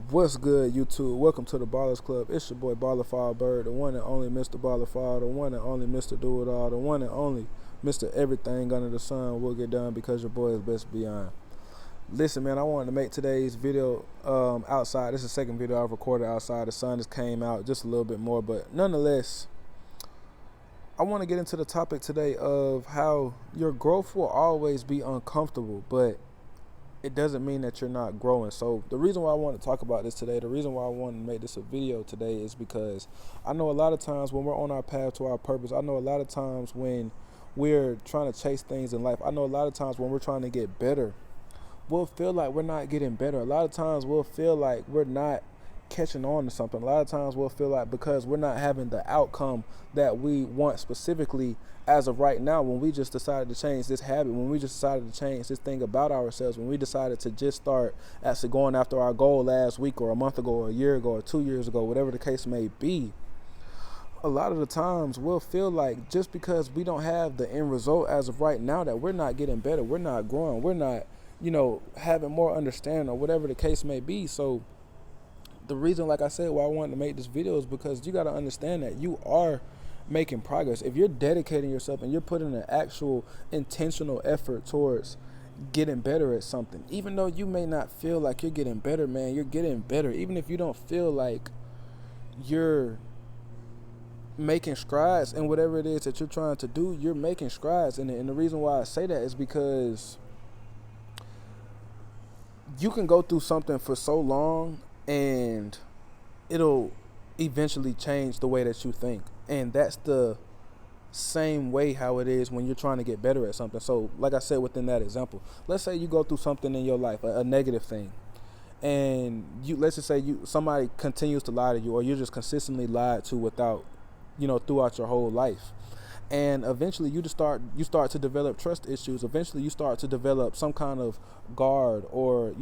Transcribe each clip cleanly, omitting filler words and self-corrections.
What's good, YouTube? Welcome to the Ballers Club. It's your boy BallOrFallBird, the one and only Mr. BallOrFall, the one and only Mr. Do It All, the one and only Mr. Everything Under the Sun will get done because your boy is best beyond. Listen, man, I wanted to make today's video outside. This is the second video I've recorded outside. The sun just came out just a little bit more, but nonetheless, I want to get into the topic today of how your growth will always be uncomfortable, but it doesn't mean that you're not growing. So the reason why I want to talk about this today, the reason why I want to make this a video today is because I know a lot of times when we're on our path to our purpose, I know a lot of times when we're trying to chase things in life, I know a lot of times when we're trying to get better, we'll feel like we're not getting better. A lot of times we'll feel like we're not catching on to something. A lot of times we'll feel like because we're not having the outcome that we want specifically as of right now, when we just decided to change this habit, when we just decided to change this thing about ourselves, when we decided to just start actually going after our goal last week or a month ago or a year ago or 2 years ago, whatever the case may be, a lot of the times we'll feel like just because we don't have the end result as of right now that we're not getting better, we're not growing, we're not, having more understanding or whatever the case may be. So the reason, like I said, why I wanted to make this video is because you got to understand that you are making progress. If you're dedicating yourself and you're putting an actual intentional effort towards getting better at something, even though you may not feel like you're getting better, man, you're getting better. Even if you don't feel like you're making strides in whatever it is that you're trying to do, you're making strides in it. And the reason why I say that is because you can go through something for so long and it'll eventually change the way that you think. And that's the same way how it is when you're trying to get better at something. So like I said within that example, let's say you go through something in your life, a negative thing, and let's just say somebody continues to lie to you, or you're just consistently lied to throughout your whole life. And eventually you start to develop trust issues. Eventually you start to develop some kind of guard or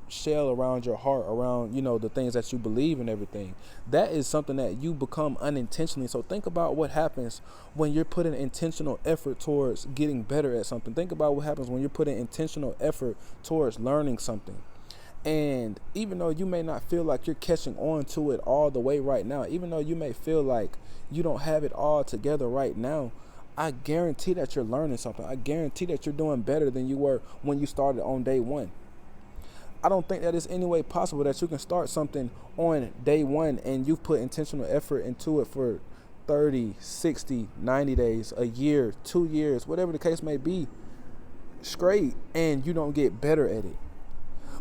shell around your heart, around the things that you believe and everything. That is something that you become unintentionally. So think about what happens when you're putting intentional effort towards getting better at something. Think about what happens when you're putting intentional effort towards learning something. And even though you may not feel like you're catching on to it all the way right now, even though you may feel like you don't have it all together right now, I guarantee that you're learning something. I guarantee that you're doing better than you were when you started on day one. I don't think that it's any way possible that you can start something on day one and you've put intentional effort into it for 30, 60, 90 days, a year, 2 years, whatever the case may be, straight, and you don't get better at it.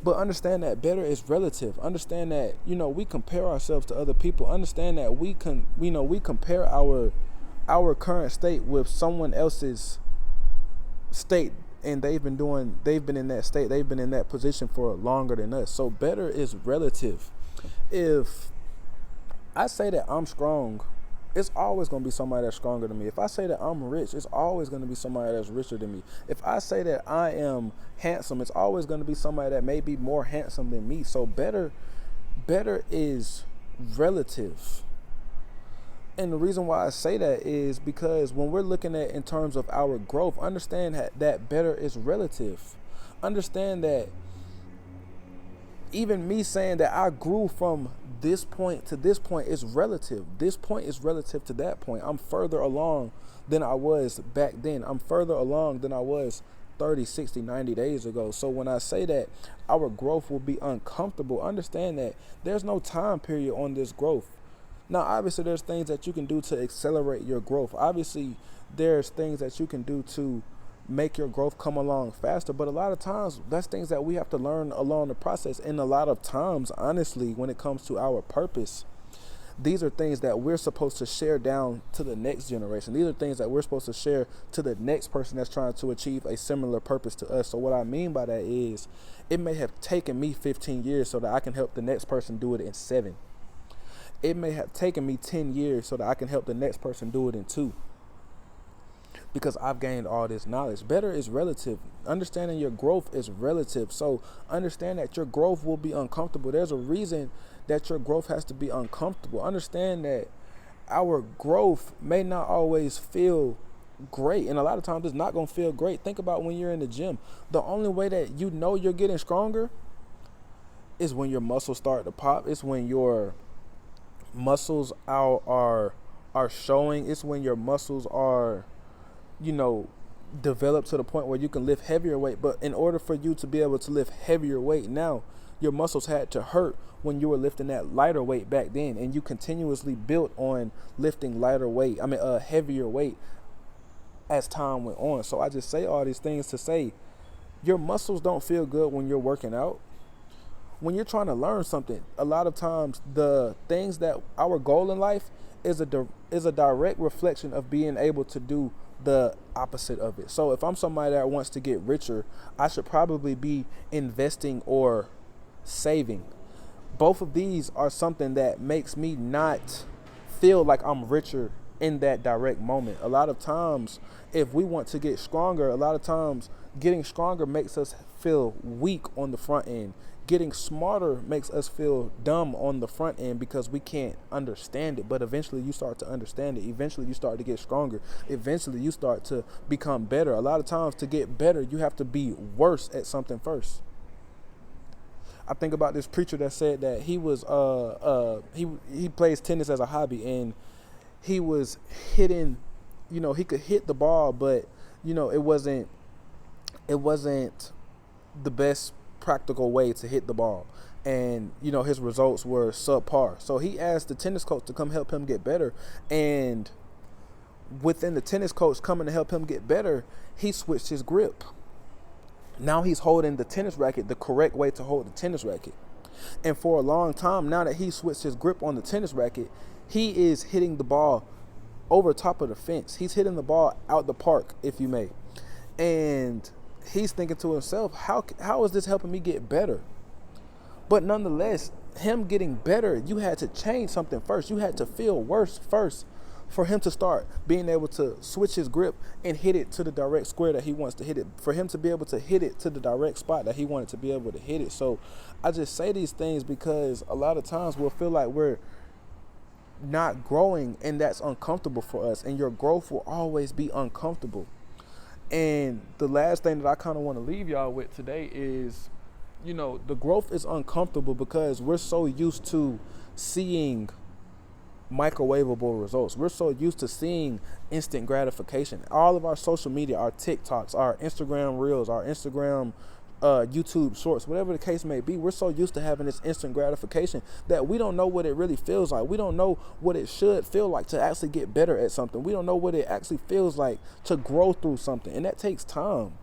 But understand that better is relative. Understand that, we compare ourselves to other people. Understand that we compare our current state with someone else's state, and they've been in that state, they've been in that position for longer than us. So better is relative. If I say that I'm strong, it's always going to be somebody that's stronger than me. If I say that I'm rich, it's always going to be somebody that's richer than me. If I say that I am handsome, it's always going to be somebody that may be more handsome than me. So better is relative. And the reason why I say that is because when we're looking at in terms of our growth, understand that better is relative. Understand that even me saying that I grew from this point to this point is relative. This point is relative to that point. I'm further along than I was back then. I'm further along than I was 30, 60, 90 days ago. So when I say that our growth will be uncomfortable, understand that there's no time period on this growth. Now, obviously, there's things that you can do to accelerate your growth. Obviously, there's things that you can do to make your growth come along faster. But a lot of times, that's things that we have to learn along the process. And a lot of times, honestly, when it comes to our purpose, these are things that we're supposed to share down to the next generation. These are things that we're supposed to share to the next person that's trying to achieve a similar purpose to us. So what I mean by that is it may have taken me 15 years so that I can help the next person do it in 7. It may have taken me 10 years so that I can help the next person do it in 2. Because I've gained all this knowledge. Better is relative. Understanding your growth is relative. So understand that your growth will be uncomfortable. There's a reason that your growth has to be uncomfortable. Understand that our growth may not always feel great, and a lot of times it's not going to feel great. Think about when you're in the gym. The only way that you're getting stronger It's when your muscles start to pop. It's when your muscles are showing. It's when your muscles are, you know, developed to the point where you can lift heavier weight. But in order for you to be able to lift heavier weight now, your muscles had to hurt when you were lifting that lighter weight back then, and you continuously built on lifting heavier weight as time went on. So I just say all these things to say your muscles don't feel good when you're working out. When you're trying to learn something, a lot of times the things that our goal in life is a direct reflection of being able to do the opposite of it. So if I'm somebody that wants to get richer, I should probably be investing or saving. Both of these are something that makes me not feel like I'm richer in that direct moment. A lot of times, if we want to get stronger, a lot of times getting stronger makes us feel weak on the front end. Getting smarter makes us feel dumb on the front end because we can't understand it. But eventually you start to understand it. Eventually you start to get stronger. Eventually you start to become better. A lot of times to get better, you have to be worse at something first. I think about this preacher that said that he was he plays tennis as a hobby, and he was hitting, he could hit the ball, but it wasn't the best practical way to hit the ball, and his results were subpar. So he asked the tennis coach to come help him get better, and within the tennis coach coming to help him get better, he switched his grip. Now he's holding the tennis racket the correct way to hold the tennis racket. And for a long time, now that he switched his grip on the tennis racket, he is hitting the ball over top of the fence. He's hitting the ball out the park, if you may. And he's thinking to himself, how is this helping me get better? But nonetheless, him getting better, you had to change something first. You had to feel worse first for him to start being able to switch his grip and hit it to the direct square that he wants to hit it, for him to be able to hit it to the direct spot that he wanted to be able to hit it. So I just say these things because a lot of times we'll feel like we're not growing, and that's uncomfortable for us, and your growth will always be uncomfortable. And the last thing that I kind of want to leave y'all with today is, the growth is uncomfortable because we're so used to seeing microwavable results. We're so used to seeing instant gratification. All of our social media, our TikToks, our Instagram Reels, our Instagram YouTube Shorts, whatever the case may be, we're so used to having this instant gratification that we don't know what it really feels like. We don't know what it should feel like to actually get better at something. We don't know what it actually feels like to grow through something, and that takes time.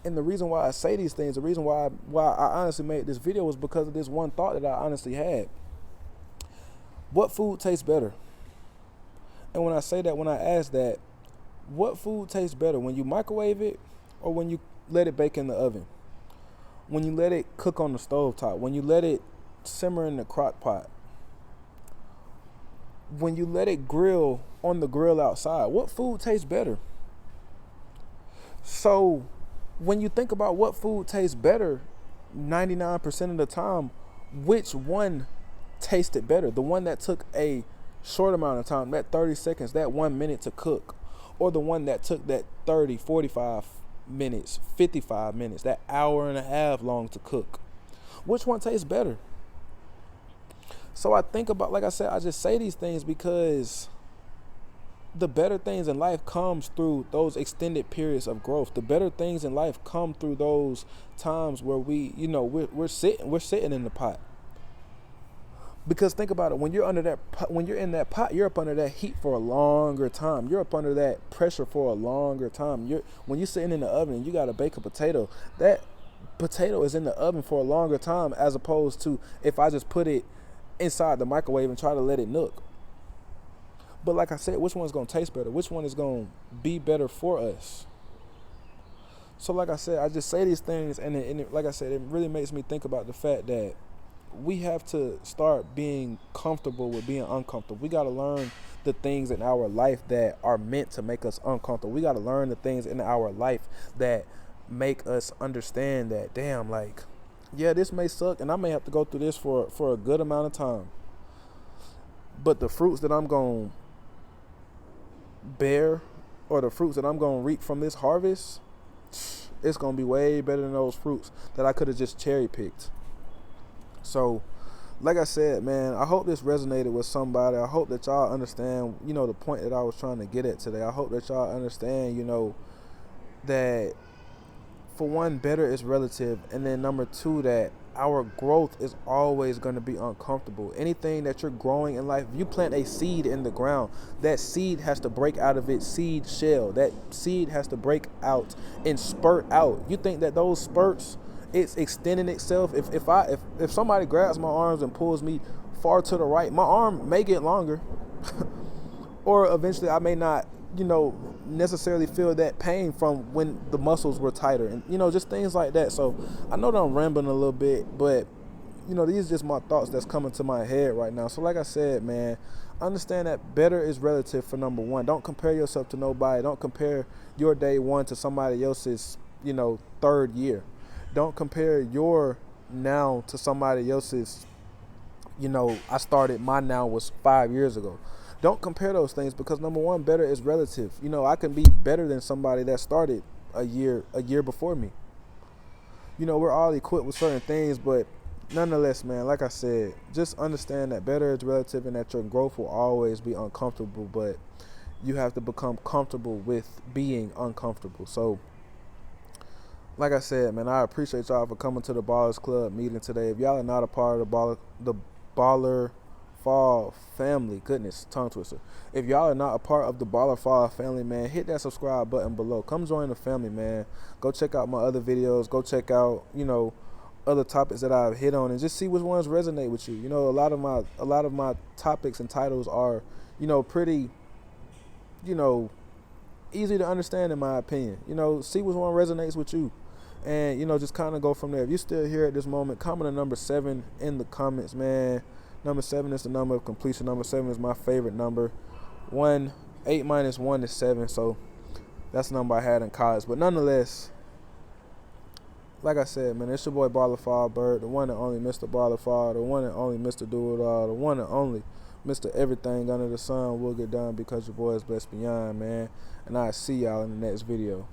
And the reason why I say these things, the reason why I honestly made this video was because of this one thought that I honestly had. What food tastes better? And when I say that, when I ask that, what food tastes better, when you microwave it or when you let it bake in the oven? When you let it cook on the stovetop? When you let it simmer in the crock pot? When you let it grill on the grill outside? What food tastes better? So when you think about what food tastes better, 99% of the time, which one tasted better? The one that took a short amount of time, that 30 seconds, that 1 minute to cook, or the one that took that 30, 45 minutes, 55 minutes, that hour and a half long to cook? Which one tastes better? So I think about, like I said, I just say these things because the better things in life comes through those extended periods of growth. The better things in life come through those times where we're sitting in the pot. Because think about it, when you're in that pot, you're up under that heat for a longer time. You're up under that pressure for a longer time. When you're sitting in the oven and you got to bake a potato, that potato is in the oven for a longer time, as opposed to if I just put it inside the microwave and try to let it nook. But like I said, which one's going to taste better? Which one is going to be better for us? So like I said, I just say these things, and like I said, it really makes me think about the fact that we have to start being comfortable with being uncomfortable. We got to learn the things in our life that are meant to make us uncomfortable. We got to learn the things in our life that make us understand that, damn, like, yeah, this may suck, and I may have to go through this for a good amount of time. But the fruits that I'm going to bear, or the fruits that I'm going to reap from this harvest, it's going to be way better than those fruits that I could have just cherry picked. So, like I said, man, I hope this resonated with somebody. I hope that y'all understand, the point that I was trying to get at today. I hope that y'all understand, that for one, better is relative, and then number two, that our growth is always going to be uncomfortable. Anything that you're growing in life, if you plant a seed in the ground, that seed has to break out of its seed shell. That seed has to break out and spurt out. You think that those spurts, it's extending itself? If somebody grabs my arms and pulls me far to the right, my arm may get longer, or eventually I may not, necessarily feel that pain from when the muscles were tighter, and just things like that. So I know that I'm rambling a little bit, but these are just my thoughts that's coming to my head right now. So like I said, man, understand that better is relative. For number one, don't compare yourself to nobody. Don't compare your day one to somebody else's third year. Don't compare your now to somebody else's. I started, my now was 5 years ago. Don't compare those things, because number one, better is relative. I can be better than somebody that started a year before me. We're all equipped with certain things, but nonetheless, man, like I said, just understand that better is relative, and that your growth will always be uncomfortable, but you have to become comfortable with being uncomfortable. So, like I said, man, I appreciate y'all for coming to the Ballers Club meeting today. If y'all are not a part of the Baller Fall family, goodness, tongue twister. If y'all are not a part of the BallOrFall family, man, hit that subscribe button below. Come join the family, man. Go check out my other videos. Go check out, other topics that I've hit on, and just see which ones resonate with you. A lot of my topics and titles are, pretty, easy to understand in my opinion. See which one resonates with you. And, just kind of go from there. If you're still here at this moment, comment a number 7 in the comments, man. Number 7 is the number of completion. Number 7 is my favorite number. 8 minus 1 is 7. So that's the number I had in college. But nonetheless, like I said, man, it's your boy BallOrFallBird, the one and only Mr. BallOrFall, the one and only Mr. Do It All, the one and only Mr. Everything Under the Sun Will Get Done, because your boy is blessed beyond, man. And I'll see y'all in the next video.